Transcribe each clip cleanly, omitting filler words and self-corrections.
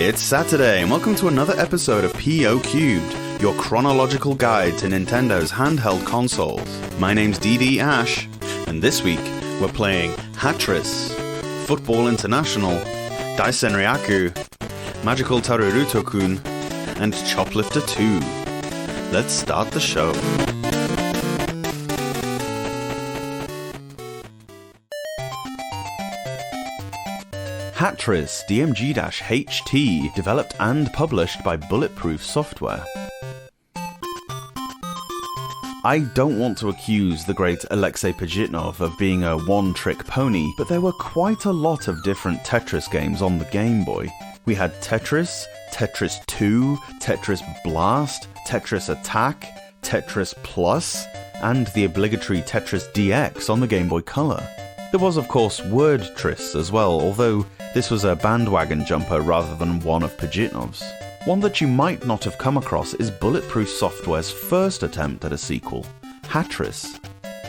It's Saturday, and welcome to another episode of PO Cubed, your chronological guide to Nintendo's handheld consoles. My name's DD Ash, and this week we're playing Hatris, Football International, Daisenryaku, Magical Taruruto-kun, and Choplifter 2. Let's start the show. Hatris DMG-HT, developed and published by Bulletproof Software. I don't want to accuse the great Alexei Pajitnov of being a one-trick pony, but there were quite a lot of different Tetris games on the Game Boy. We had Tetris, Tetris 2, Tetris Blast, Tetris Attack, Tetris Plus, and the obligatory Tetris DX on the Game Boy Color. There was of course Wordtris as well, although this was a bandwagon jumper rather than one of Pajitnov's. One that you might not have come across is Bulletproof Software's first attempt at a sequel, Hatris.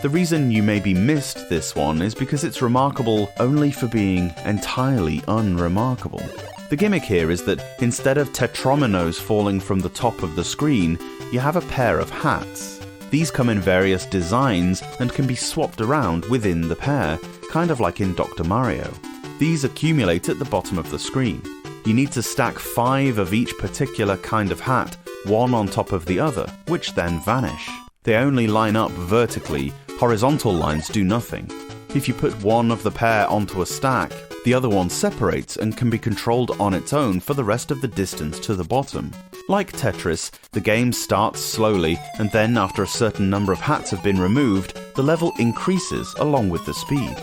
The reason you maybe missed this one is because it's remarkable only for being entirely unremarkable. The gimmick here is that instead of tetrominos falling from the top of the screen, you have a pair of hats. These come in various designs and can be swapped around within the pair, kind of like in Dr. Mario. These accumulate at the bottom of the screen. You need to stack 5 of each particular kind of hat, one on top of the other, which then vanish. They only line up vertically, horizontal lines do nothing. If you put one of the pair onto a stack, the other one separates and can be controlled on its own for the rest of the distance to the bottom. Like Tetris, the game starts slowly, and then after a certain number of hats have been removed, the level increases along with the speed.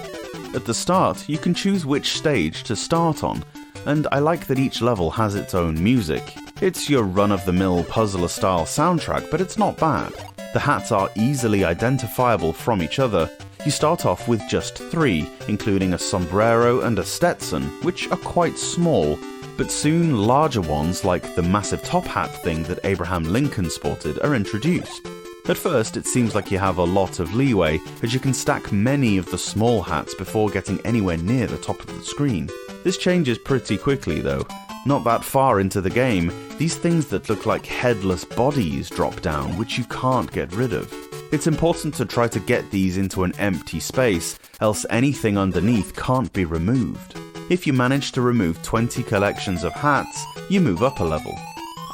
At the start, you can choose which stage to start on, and I like that each level has its own music. It's your run-of-the-mill puzzler-style soundtrack, but it's not bad. The hats are easily identifiable from each other. You start off with just 3, including a sombrero and a Stetson, which are quite small, but soon larger ones like the massive top hat thing that Abraham Lincoln sported are introduced. At first, it seems like you have a lot of leeway, as you can stack many of the small hats before getting anywhere near the top of the screen. This changes pretty quickly though. Not that far into the game, these things that look like headless bodies drop down, which you can't get rid of. It's important to try to get these into an empty space, else anything underneath can't be removed. If you manage to remove 20 collections of hats, you move up a level.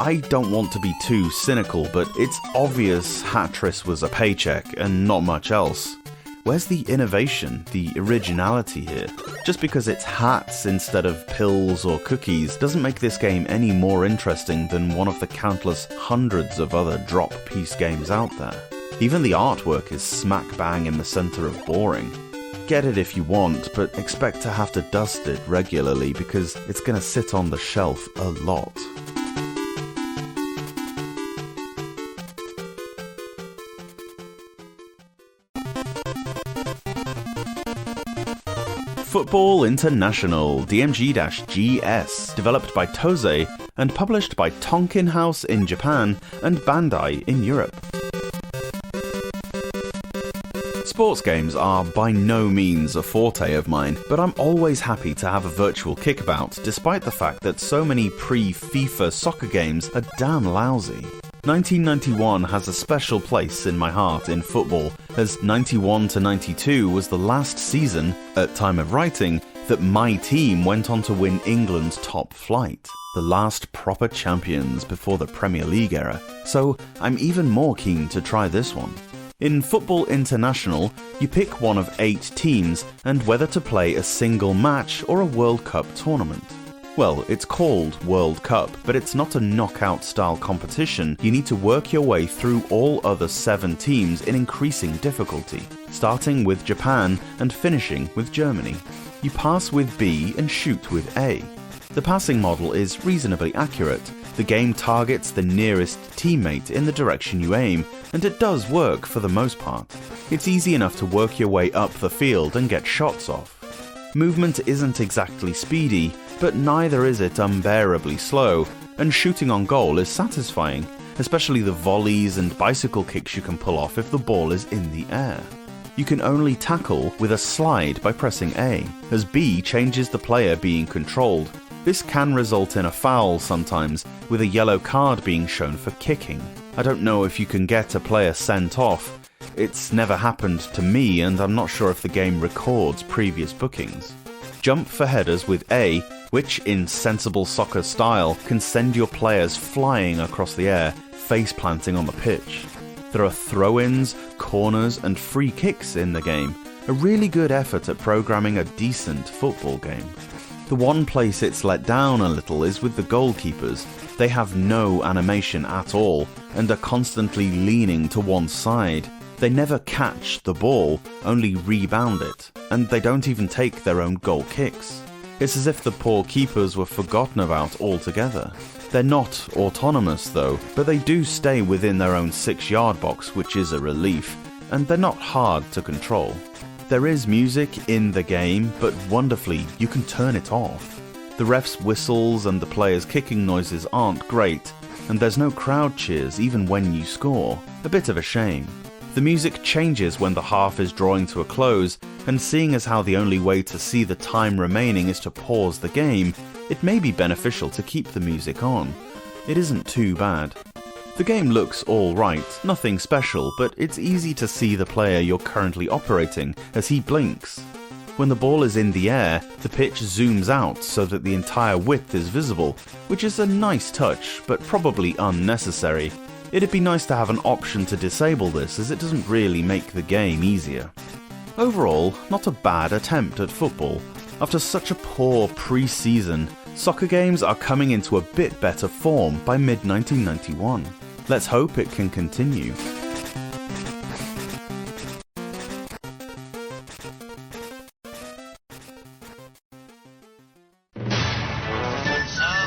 I don't want to be too cynical, but it's obvious Hatris was a paycheck and not much else. Where's the innovation, the originality here? Just because it's hats instead of pills or cookies doesn't make this game any more interesting than one of the countless hundreds of other drop-piece games out there. Even the artwork is smack bang in the center of boring. Get it if you want, but expect to have to dust it regularly because it's gonna sit on the shelf a lot. Football International DMG-GS, developed by Toze and published by Tonkin House in Japan and Bandai in Europe. Sports games are by no means a forte of mine, but I'm always happy to have a virtual kickabout, despite the fact that so many pre-FIFA soccer games are damn lousy. 1991 has a special place in my heart in football, as 91 to 92 was the last season, at time of writing, that my team went on to win England's top flight, the last proper champions before the Premier League era, so I'm even more keen to try this one. In Football International, you pick one of 8 teams and whether to play a single match or a World Cup tournament. Well, it's called World Cup, but it's not a knockout-style competition. You need to work your way through all other 7 teams in increasing difficulty, starting with Japan and finishing with Germany. You pass with B and shoot with A. The passing model is reasonably accurate. The game targets the nearest teammate in the direction you aim, and it does work for the most part. It's easy enough to work your way up the field and get shots off. Movement isn't exactly speedy, but neither is it unbearably slow, and shooting on goal is satisfying, especially the volleys and bicycle kicks you can pull off if the ball is in the air. You can only tackle with a slide by pressing A, as B changes the player being controlled. This can result in a foul sometimes, with a yellow card being shown for kicking. I don't know if you can get a player sent off. It's never happened to me, and I'm not sure if the game records previous bookings. Jump for headers with A, which in sensible soccer style can send your players flying across the air, face planting on the pitch. There are throw-ins, corners and free kicks in the game, a really good effort at programming a decent football game. The one place it's let down a little is with the goalkeepers. They have no animation at all and are constantly leaning to one side. They never catch the ball, only rebound it, and they don't even take their own goal kicks. It's as if the poor keepers were forgotten about altogether. They're not autonomous though, but they do stay within their own 6-yard box, which is a relief, and they're not hard to control. There is music in the game, but wonderfully, you can turn it off. The ref's whistles and the players' kicking noises aren't great, and there's no crowd cheers even when you score. A bit of a shame. The music changes when the half is drawing to a close, and seeing as how the only way to see the time remaining is to pause the game, it may be beneficial to keep the music on. It isn't too bad. The game looks alright, nothing special, but it's easy to see the player you're currently operating as he blinks. When the ball is in the air, the pitch zooms out so that the entire width is visible, which is a nice touch, but probably unnecessary. It'd be nice to have an option to disable this, as it doesn't really make the game easier. Overall, not a bad attempt at football. After such a poor pre-season, soccer games are coming into a bit better form by mid-1991. Let's hope it can continue. スー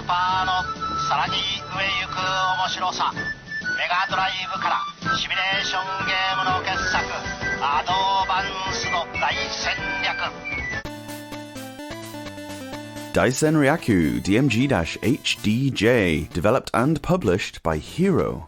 パーのさらに上行く面白さ、メガドライブからシミュレーションゲームの傑作、アドバンスの大戦略。Daisenryaku DMG-HDJ, developed and published by Hero.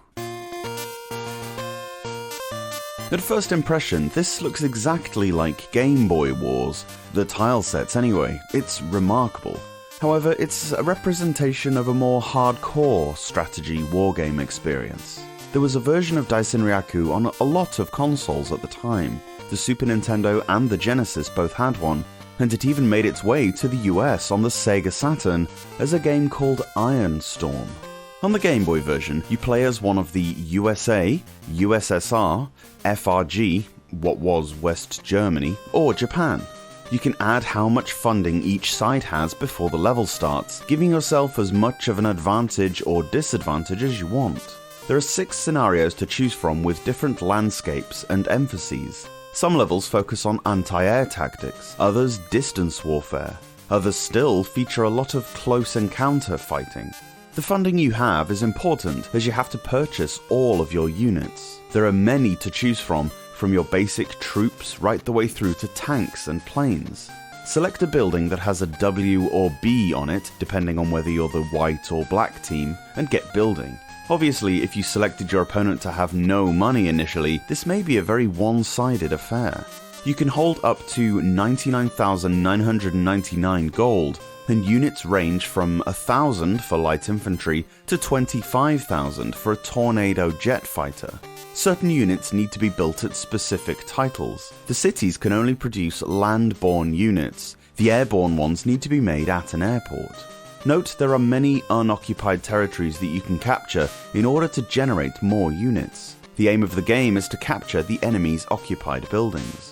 At first impression, this looks exactly like Game Boy Wars, the tile sets anyway. It's remarkable. However, it's a representation of a more hardcore strategy wargame experience. There was a version of Daisenryaku on a lot of consoles at the time. The Super Nintendo and the Genesis both had one, and it even made its way to the US on the Sega Saturn as a game called Iron Storm. On the Game Boy version, you play as one of the USA, USSR, FRG, what was West Germany, or Japan. You can add how much funding each side has before the level starts, giving yourself as much of an advantage or disadvantage as you want. There are 6 scenarios to choose from with different landscapes and emphases. Some levels focus on anti-air tactics, others distance warfare. Others still feature a lot of close encounter fighting. The funding you have is important as you have to purchase all of your units. There are many to choose from your basic troops right the way through to tanks and planes. Select a building that has a W or B on it, depending on whether you're the white or black team, and get building. Obviously, if you selected your opponent to have no money initially, this may be a very one-sided affair. You can hold up to 99,999 gold, and units range from 1,000 for light infantry to 25,000 for a tornado jet fighter. Certain units need to be built at specific titles. The cities can only produce land-borne units. The airborne ones need to be made at an airport. Note there are many unoccupied territories that you can capture in order to generate more units. The aim of the game is to capture the enemy's occupied buildings.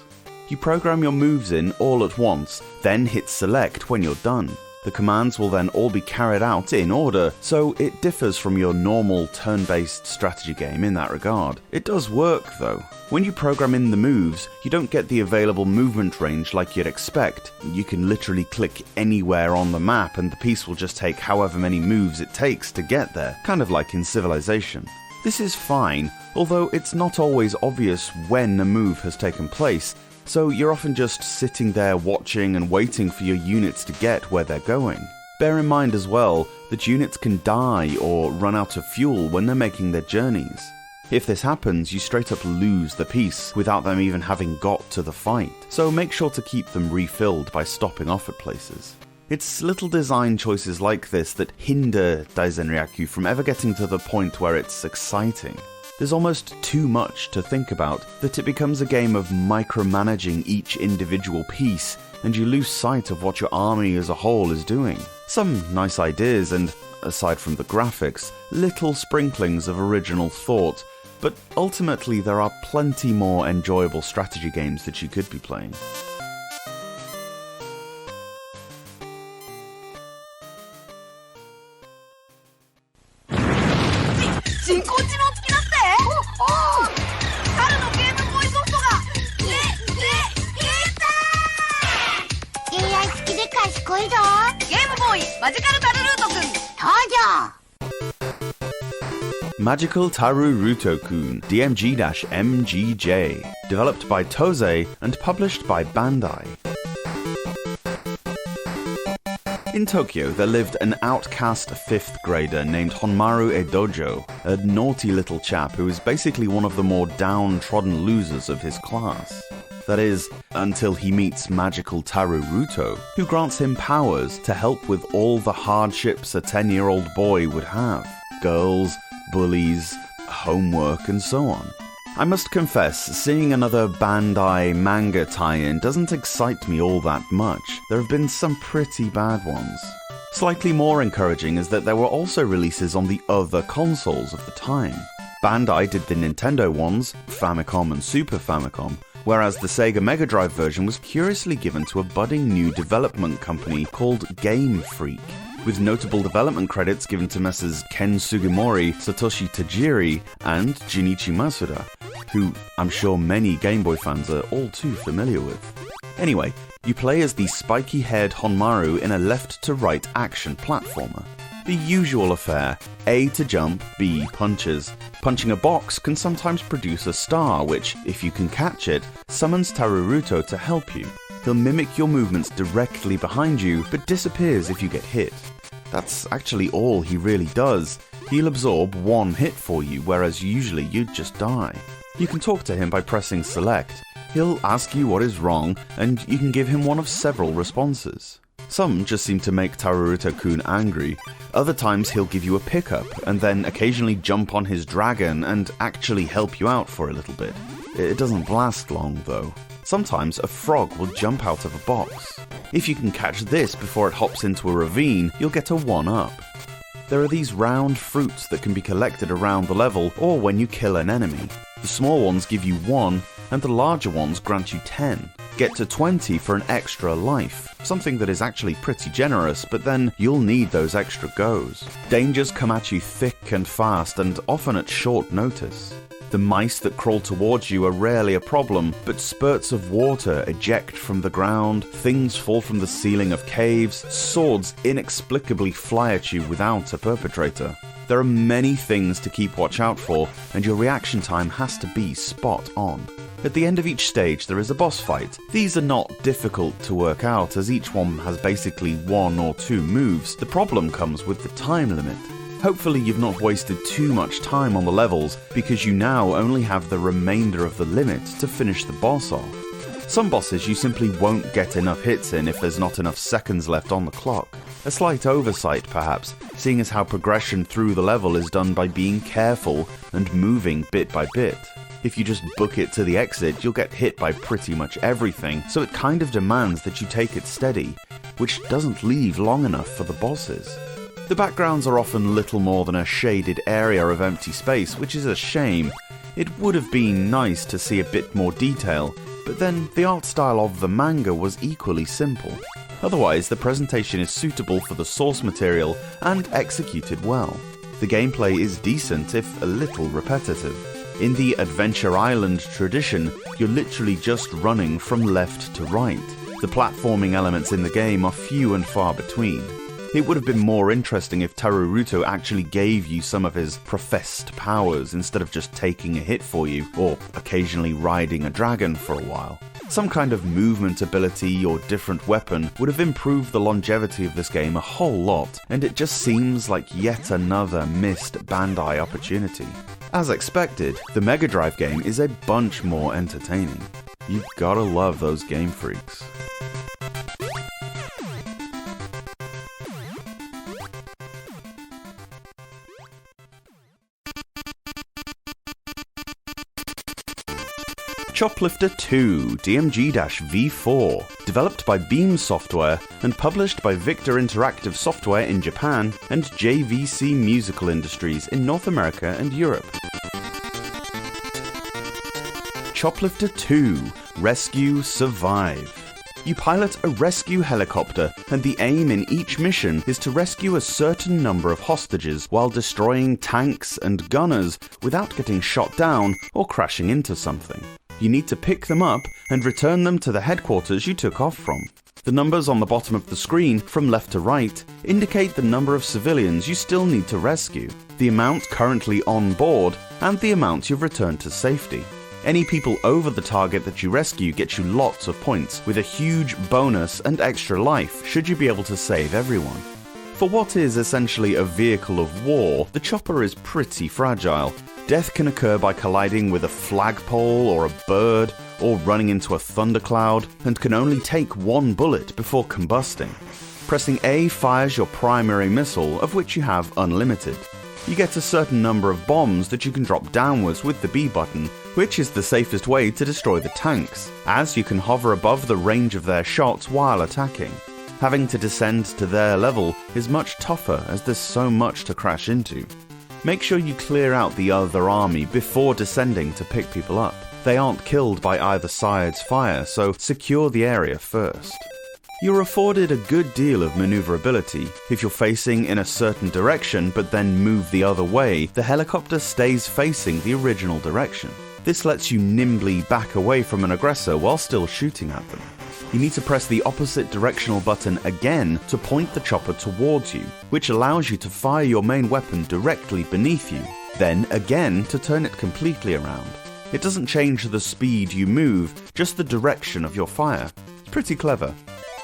You program your moves in all at once, then hit select when you're done. The commands will then all be carried out in order, so it differs from your normal turn-based strategy game in that regard. It does work though. When you program in the moves, you don't get the available movement range like you'd expect. You can literally click anywhere on the map and the piece will just take however many moves it takes to get there, kind of like in Civilization. This is fine, although it's not always obvious when a move has taken place, so you're often just sitting there watching and waiting for your units to get where they're going. Bear in mind as well that units can die or run out of fuel when they're making their journeys. If this happens, you straight up lose the piece without them even having got to the fight, so make sure to keep them refilled by stopping off at places. It's little design choices like this that hinder Daisenryaku from ever getting to the point where it's exciting. There's almost too much to think about that it becomes a game of micromanaging each individual piece, and you lose sight of what your army as a whole is doing. Some nice ideas and, aside from the graphics, little sprinklings of original thought, but ultimately there are plenty more enjoyable strategy games that you could be playing. Magical Taruruto-kun, DMG-MGJ, developed by Tozei and published by Bandai. In Tokyo, there lived an outcast 5th grader named Honmaru Edojo, a naughty little chap who is basically one of the more downtrodden losers of his class. That is, until he meets magical Taruruto, who grants him powers to help with all the hardships a 10-year-old boy would have. Girls, bullies, homework, and so on. I must confess, seeing another Bandai manga tie-in doesn't excite me all that much. There have been some pretty bad ones. Slightly more encouraging is that there were also releases on the other consoles of the time. Bandai did the Nintendo ones, Famicom and Super Famicom, whereas the Sega Mega Drive version was curiously given to a budding new development company called Game Freak, with notable development credits given to Messrs. Ken Sugimori, Satoshi Tajiri, and Junichi Masuda, who I'm sure many Game Boy fans are all too familiar with. Anyway, you play as the spiky-haired Honmaru in a left-to-right action platformer. The usual affair: A to jump, B punches. Punching a box can sometimes produce a star, which, if you can catch it, summons Taruruto to help you. He'll mimic your movements directly behind you, but disappears if you get hit. That's actually all he really does. He'll absorb one hit for you, whereas usually you'd just die. You can talk to him by pressing select. He'll ask you what is wrong, and you can give him one of several responses. Some just seem to make Taruruto-kun angry. Other times he'll give you a pickup, and then occasionally jump on his dragon and actually help you out for a little bit. It doesn't last long, though. Sometimes a frog will jump out of a box. If you can catch this before it hops into a ravine, you'll get a 1-up. There are these round fruits that can be collected around the level or when you kill an enemy. The small ones give you 1, and the larger ones grant you 10. Get to 20 for an extra life, something that is actually pretty generous, but then you'll need those extra goes. Dangers come at you thick and fast, and often at short notice. The mice that crawl towards you are rarely a problem, but spurts of water eject from the ground, things fall from the ceiling of caves, swords inexplicably fly at you without a perpetrator. There are many things to keep watch out for, and your reaction time has to be spot on. At the end of each stage there is a boss fight. These are not difficult to work out, as each one has basically 1 or 2 moves. The problem comes with the time limit. Hopefully you've not wasted too much time on the levels, because you now only have the remainder of the limit to finish the boss off. Some bosses you simply won't get enough hits in if there's not enough seconds left on the clock. A slight oversight perhaps, seeing as how progression through the level is done by being careful and moving bit by bit. If you just book it to the exit, you'll get hit by pretty much everything, so it kind of demands that you take it steady, which doesn't leave long enough for the bosses. The backgrounds are often little more than a shaded area of empty space, which is a shame. It would have been nice to see a bit more detail, but then the art style of the manga was equally simple. Otherwise, the presentation is suitable for the source material and executed well. The gameplay is decent, if a little repetitive. In the Adventure Island tradition, you're literally just running from left to right. The platforming elements in the game are few and far between. It would have been more interesting if Taruruto actually gave you some of his professed powers instead of just taking a hit for you, or occasionally riding a dragon for a while. Some kind of movement ability or different weapon would have improved the longevity of this game a whole lot, and it just seems like yet another missed Bandai opportunity. As expected, the Mega Drive game is a bunch more entertaining. You've gotta love those Game Freaks. Choplifter 2 DMG-V4, developed by Beam Software and published by Victor Interactive Software in Japan and JVC Musical Industries in North America and Europe. Choplifter 2 Rescue Survive. You pilot a rescue helicopter, and the aim in each mission is to rescue a certain number of hostages while destroying tanks and gunners without getting shot down or crashing into something. You need to pick them up and return them to the headquarters you took off from. The numbers on the bottom of the screen, from left to right, indicate the number of civilians you still need to rescue, the amount currently on board, and the amount you've returned to safety. Any people over the target that you rescue get you lots of points, with a huge bonus and extra life should you be able to save everyone. For what is essentially a vehicle of war, the chopper is pretty fragile. Death can occur by colliding with a flagpole or a bird, or running into a thundercloud, and can only take one bullet before combusting. Pressing A fires your primary missile, of which you have unlimited. You get a certain number of bombs that you can drop downwards with the B button, which is the safest way to destroy the tanks, as you can hover above the range of their shots while attacking. Having to descend to their level is much tougher as there's so much to crash into. Make sure you clear out the other army before descending to pick people up. They aren't killed by either side's fire, so secure the area first. You're afforded a good deal of maneuverability. If you're facing in a certain direction but then move the other way, the helicopter stays facing the original direction. This lets you nimbly back away from an aggressor while still shooting at them. You need to press the opposite directional button again to point the chopper towards you, which allows you to fire your main weapon directly beneath you, then again to turn it completely around. It doesn't change the speed you move, just the direction of your fire. It's pretty clever.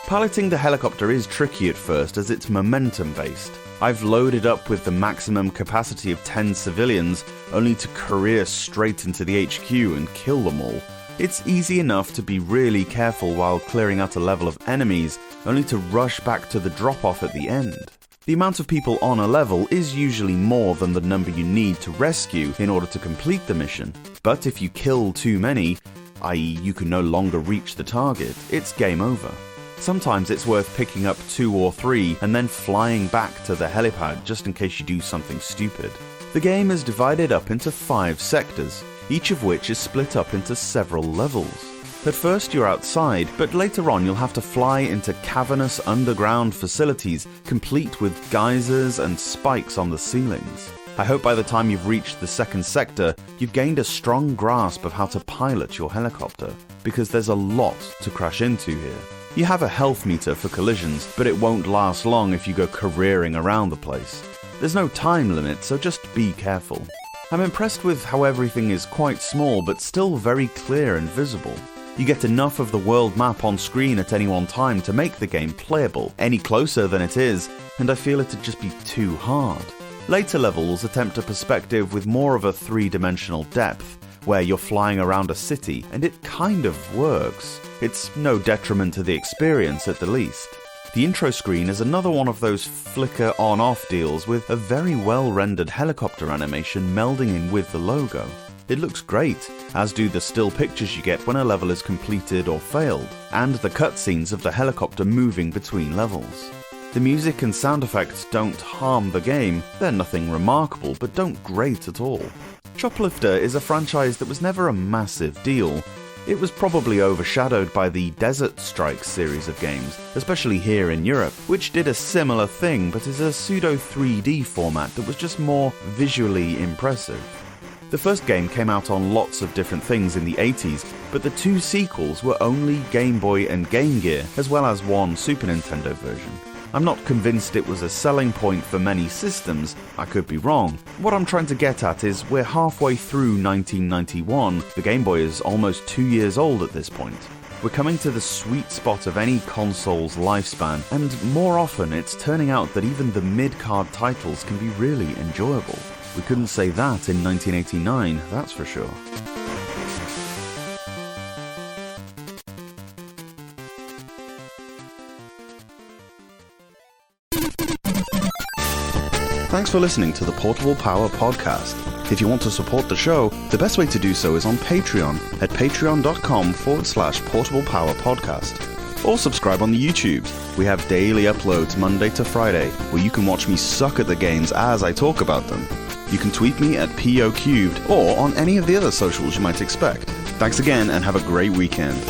Piloting the helicopter is tricky at first as it's momentum-based. I've loaded up with the maximum capacity of 10 civilians, only to career straight into the HQ and kill them all. It's easy enough to be really careful while clearing out a level of enemies, only to rush back to the drop-off at the end. The amount of people on a level is usually more than the number you need to rescue in order to complete the mission, but if you kill too many, i.e. you can no longer reach the target, it's game over. Sometimes it's worth picking up 2 or 3 and then flying back to the helipad just in case you do something stupid. The game is divided up into 5 sectors, each of which is split up into several levels. At first you're outside, but later on you'll have to fly into cavernous underground facilities complete with geysers and spikes on the ceilings. I hope by the time you've reached the second sector, you've gained a strong grasp of how to pilot your helicopter, because there's a lot to crash into here. You have a health meter for collisions, but it won't last long if you go careering around the place. There's no time limit, so just be careful. I'm impressed with how everything is quite small but still very clear and visible. You get enough of the world map on screen at any one time to make the game playable. Any closer than it is, and I feel it'd just be too hard. Later levels attempt a perspective with more of a 3-dimensional depth, where you're flying around a city, and it kind of works. It's no detriment to the experience at the least. The intro screen is another one of those flicker on-off deals with a very well-rendered helicopter animation melding in with the logo. It looks great, as do the still pictures you get when a level is completed or failed, and the cutscenes of the helicopter moving between levels. The music and sound effects don't harm the game, they're nothing remarkable but don't grate at all. Choplifter is a franchise that was never a massive deal. It was probably overshadowed by the Desert Strikes series of games, especially here in Europe, which did a similar thing but is a pseudo 3D format that was just more visually impressive. The first game came out on lots of different things in the 80s, but the 2 sequels were only Game Boy and Game Gear, as well as one Super Nintendo version. I'm not convinced it was a selling point for many systems, I could be wrong. What I'm trying to get at is we're halfway through 1991, the Game Boy is almost 2 years old at this point. We're coming to the sweet spot of any console's lifespan, and more often it's turning out that even the mid-card titles can be really enjoyable. We couldn't say that in 1989, that's for sure. Thanks for listening to the Portable Power Podcast. If you want to support the show, the best way to do so is on Patreon at patreon.com/portablepowerpodcast. Or subscribe on the YouTubes. We have daily uploads Monday to Friday, where you can watch me suck at the games as I talk about them. You can tweet me at POCubed or on any of the other socials you might expect. Thanks again and have a great weekend.